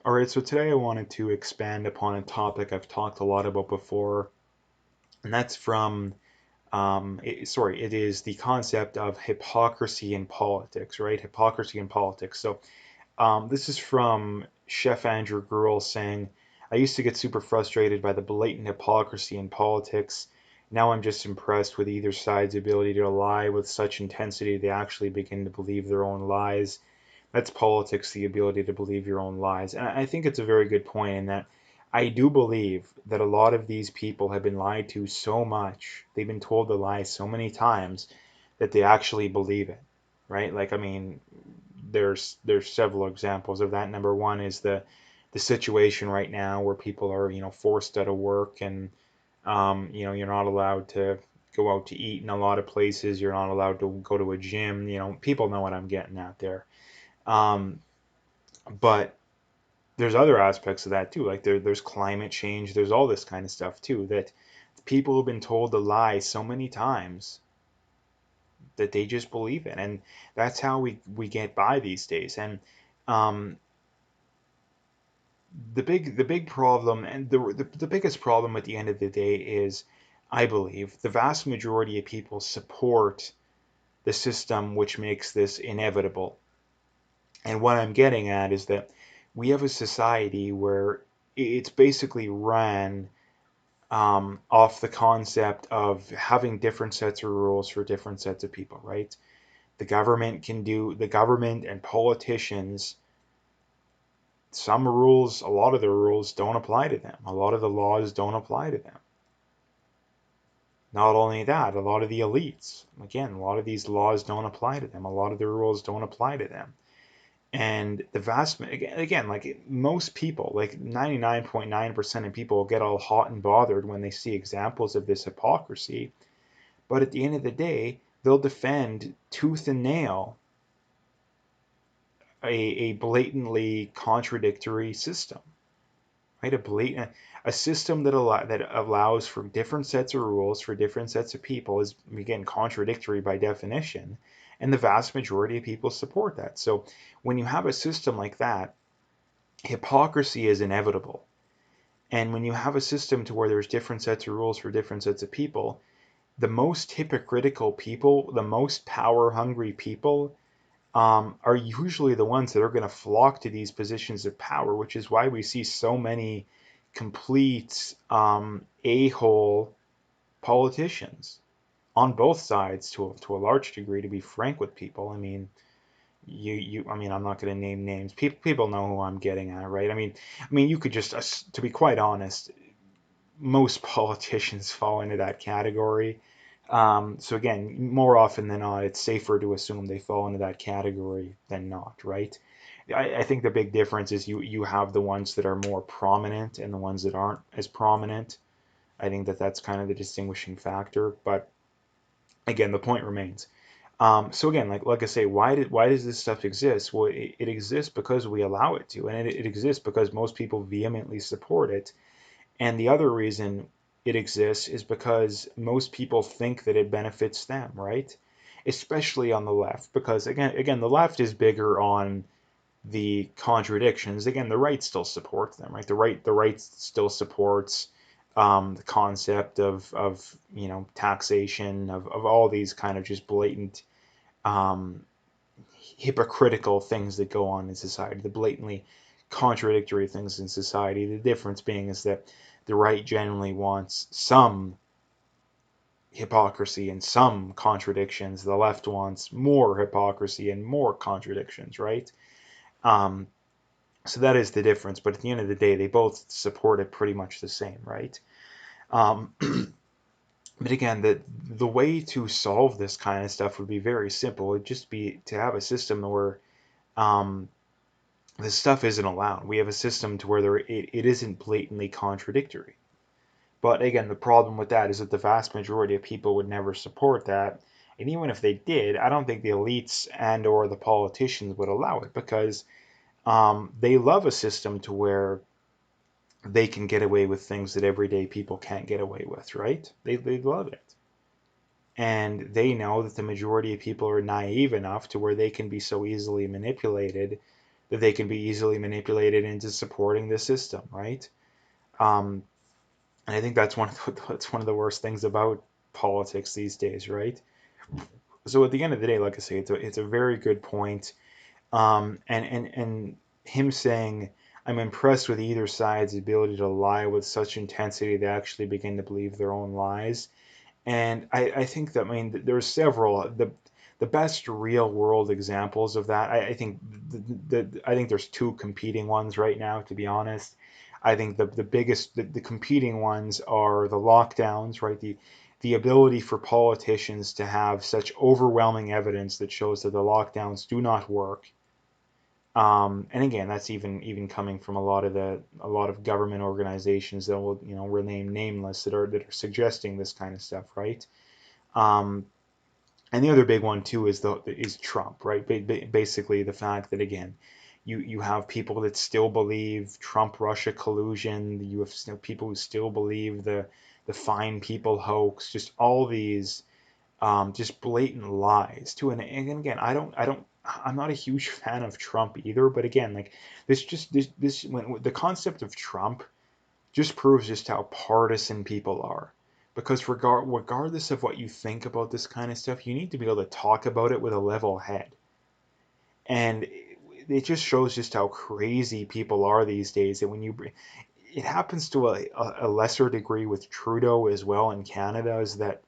All right, so today I wanted to expand upon a topic I've talked a lot about before, and that's from, it is the concept of hypocrisy in politics, right? Hypocrisy in politics. So, this is from Chef Andrew Gruel saying, I used to get super frustrated by the blatant hypocrisy in politics. Now I'm just impressed with either side's ability to lie with such intensity they actually begin to believe their own lies. That's politics, the ability to believe your own lies. And I think it's a very good point in that I do believe that a lot of these people have been lied to so much, they've been told the lie so many times that they actually believe it, right? Like, I mean, there's several examples of that. Number one is the situation right now where people are, forced out of work and, you're not allowed to go out to eat in a lot of places. You're not allowed to go to a gym. People know what I'm getting at there. Um, but there's other aspects of that too. Like there's climate change. There's all this kind of stuff too that people have been told to lie so many times that they just believe it, and that's how we get by these days. And um, the big problem, and the biggest problem at the end of the day is, I believe, the vast majority of people support the system which makes this inevitable. And what I'm getting at is that we have a society where it's basically ran off the concept of having different sets of rules for different sets of people, right? The government and politicians, a lot of the rules don't apply to them. A lot of the laws don't apply to them. Not only that, a lot of the elites, again, a lot of these laws don't apply to them. A lot of the rules don't apply to them. And the vast, again, like most people, like 99.9% of people get all hot and bothered when they see examples of this hypocrisy. But at the end of the day, they'll defend tooth and nail a blatantly contradictory system, right? A system that allows for different sets of rules for different sets of people is, again, contradictory by definition, and the vast majority of people support that. So when you have a system like that, hypocrisy is inevitable. And when you have a system to where there's different sets of rules for different sets of people, the most hypocritical people, the most power hungry people, are usually the ones that are going to flock to these positions of power, which is why we see so many complete a-hole politicians on both sides to a large degree, to be frank with people. I mean, I mean, I'm not going to name names. People know who I'm getting at, right? I mean, you could just, to be quite honest, most politicians fall into that category. So again, more often than not, it's safer to assume they fall into that category than not, right? I think the big difference is you have the ones that are more prominent and the ones that aren't as prominent. I think that's kind of the distinguishing factor. But again, the point remains. So again, like I say, why does this stuff exist? Well, it exists because we allow it to, and it exists because most people vehemently support it. And the other reason it exists is because most people think that it benefits them, right? Especially on the left, because again, the left is bigger on the contradictions. Again, the right still supports them, right? The right still supports the concept of taxation of all these kind of just blatant um, hypocritical things that go on in society, the blatantly contradictory things in society. The difference being is that the right generally wants some hypocrisy and some contradictions. The left wants more hypocrisy and more contradictions, right? Um, so that is the difference. But at the end of the day, they both support it pretty much the same, right? Um, but again, the way to solve this kind of stuff would be very simple. It'd just be to have a system where um, this stuff isn't allowed. We have a system to where it isn't blatantly contradictory. But again, the problem with that is that the vast majority of people would never support that. And even if they did, I don't think the elites and or the politicians would allow it because they love a system to where they can get away with things that everyday people can't get away with, right? They love it. And they know that the majority of people are naive enough to where they can be so easily manipulated that they can be easily manipulated into supporting the system, right? Um, and I think that's that's one of the worst things about politics these days, right? So at the end of the day, like I say, it's a very good point. And him saying, "I'm impressed with either side's ability to lie with such intensity they actually begin to believe their own lies." And I think that, I mean, there's several the best real world examples of that. I think I think there's two competing ones right now, to be honest. I think the biggest the competing ones are the lockdowns, right? The ability for politicians to have such overwhelming evidence that shows that the lockdowns do not work. And again, that's even coming from a lot of government organizations that will, remain nameless, that are suggesting this kind of stuff, right? Um, and the other big one too is Trump, right? Basically, the fact that, again, you have people that still believe Trump Russia collusion. You have people who still believe the fine people hoax. Just all these just blatant lies too. And again, I'm not a huge fan of Trump either. But again, like, this when the concept of Trump just proves just how partisan people are. Because regardless of what you think about this kind of stuff, you need to be able to talk about it with a level head. And it just shows just how crazy people are these days. That when it happens to a lesser degree with Trudeau as well in Canada, is that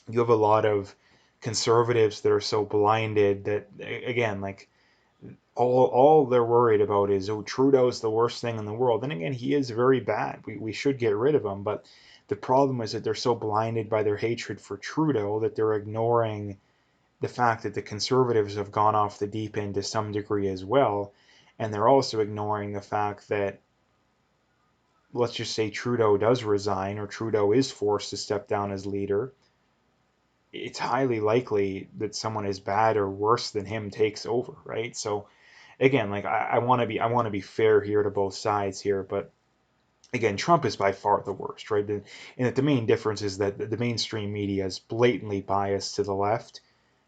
you have a lot of conservatives that are so blinded that, again, like, all they're worried about is, oh, Trudeau's the worst thing in the world. And again, he is very bad. We should get rid of him. But the problem is that they're so blinded by their hatred for Trudeau that they're ignoring the fact that the conservatives have gone off the deep end to some degree as well. And they're also ignoring the fact that, let's just say Trudeau does resign, or Trudeau is forced to step down as leader, it's highly likely that someone as bad or worse than him takes over, right? So again, like, I want to be fair here to both sides here, but again, Trump is by far the worst, right? And that the main difference is that the mainstream media is blatantly biased to the left.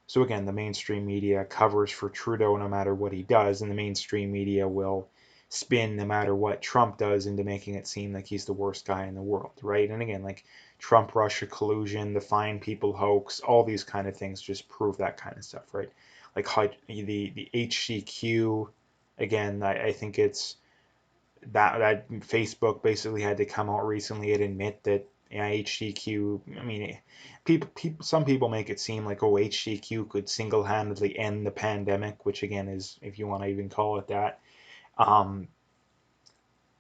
So again, the mainstream media covers for Trudeau no matter what he does, and the mainstream media will spin no matter what Trump does into making it seem like he's the worst guy in the world, right? And again, like, Trump Russia collusion, the fine people hoax, all these kind of things just prove that kind of stuff, right? Like, the HCQ, again, I think it's that Facebook basically had to come out recently and admit that, yeah, HCQ. I mean, some people make it seem like, oh, HCQ could single-handedly end the pandemic, which again is, if you want to even call it that. Um,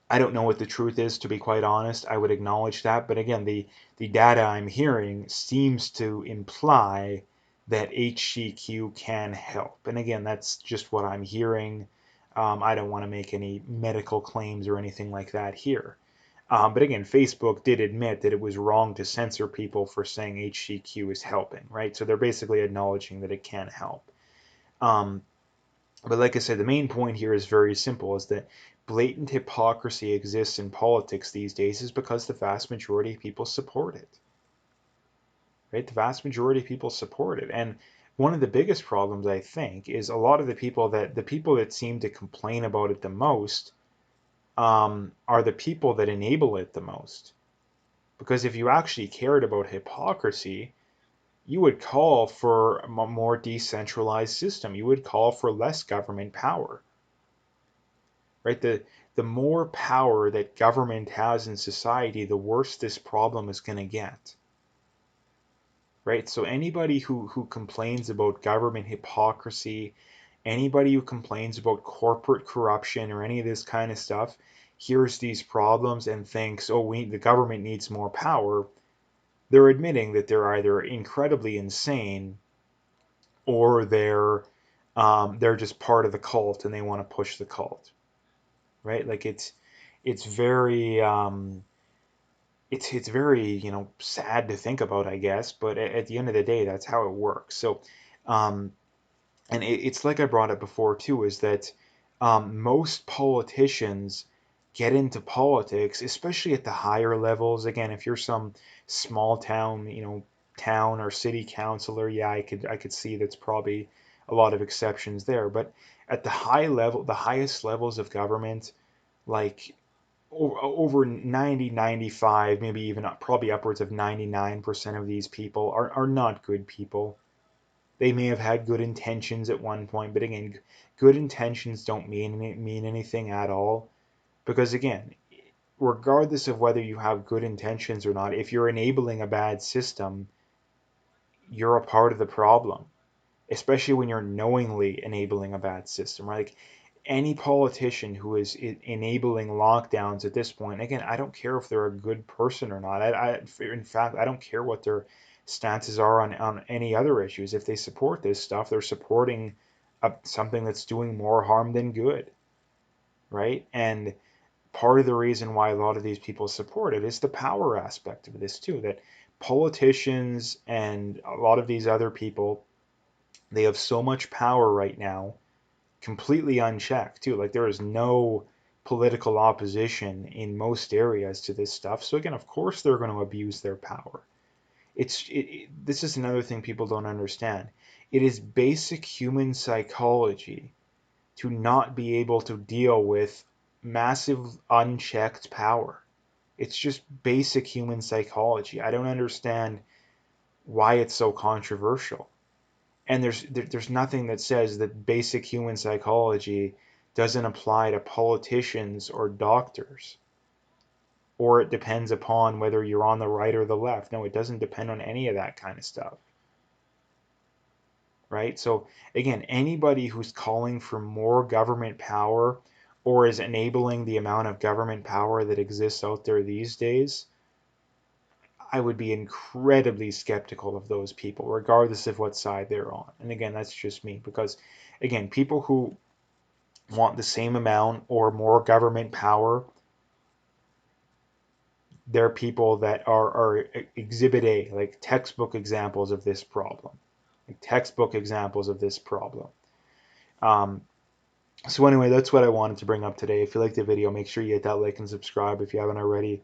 I don't know what the truth is, to be quite honest. I would acknowledge that, but again, the data I'm hearing seems to imply that HCQ can help. And again, that's just what I'm hearing. I don't want to make any medical claims or anything like that here. But again, Facebook did admit that it was wrong to censor people for saying HCQ is helping, right? So they're basically acknowledging that it can help. Um, but like I said, the main point here is very simple, is that blatant hypocrisy exists in politics these days is because the vast majority of people support it, right? The vast majority of people support it. And one of the biggest problems, I think, is a lot of the people that seem to complain about it the most are the people that enable it the most. Because if you actually cared about hypocrisy, you would call for a more decentralized system. You would call for less government power, right? The more power that government has in society, the worse this problem is going to get, right? So anybody who complains about government hypocrisy, anybody who complains about corporate corruption or any of this kind of stuff, hears these problems and thinks, oh, the government needs more power. They're admitting that they're either incredibly insane, or they're just part of the cult and they want to push the cult, right? Like, it's very it's very, sad to think about, I guess, but at the end of the day, that's how it works. So, um, and it's like I brought up before too, is that most politicians get into politics, especially at the higher levels. Again, if you're some small town, town or city councilor, yeah, I could see that's probably a lot of exceptions there. But at the high level, the highest levels of government, like over 90, 95, maybe even probably upwards of 99% of these people are not good people. They may have had good intentions at one point, but again, good intentions don't mean anything at all. Because again, regardless of whether you have good intentions or not, if you're enabling a bad system, you're a part of the problem, especially when you're knowingly enabling a bad system, right? Like any politician who is enabling lockdowns at this point, again, I don't care if they're a good person or not. In fact, I don't care what their stances are on any other issues. If they support this stuff, they're supporting something that's doing more harm than good, right? And part of the reason why a lot of these people support it is the power aspect of this too, that politicians and a lot of these other people, they have so much power right now, completely unchecked too. Like there is no political opposition in most areas to this stuff. So again, of course they're going to abuse their power. This is another thing people don't understand. It is basic human psychology to not be able to deal with massive unchecked power. It's just basic human psychology. I don't understand why it's so controversial. And there's nothing that says that basic human psychology doesn't apply to politicians or doctors, or it depends upon whether you're on the right or the left. No, it doesn't depend on any of that kind of stuff, right? So again, anybody who's calling for more government power or is enabling the amount of government power that exists out there these days, I would be incredibly skeptical of those people, regardless of what side they're on. And again, that's just me, because again, people who want the same amount or more government power, they're people that are exhibit A, like textbook examples of this problem. Like textbook examples of this problem. Um, so anyway, that's what I wanted to bring up today. If you like the video, make sure you hit that like and subscribe if you haven't already.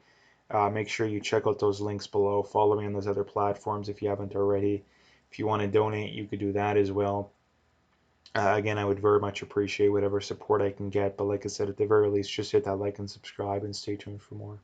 Make sure you check out those links below. Follow me on those other platforms if you haven't already. If you want to donate, you could do that as well. Again, I would very much appreciate whatever support I can get. But like I said, at the very least, just hit that like and subscribe and stay tuned for more.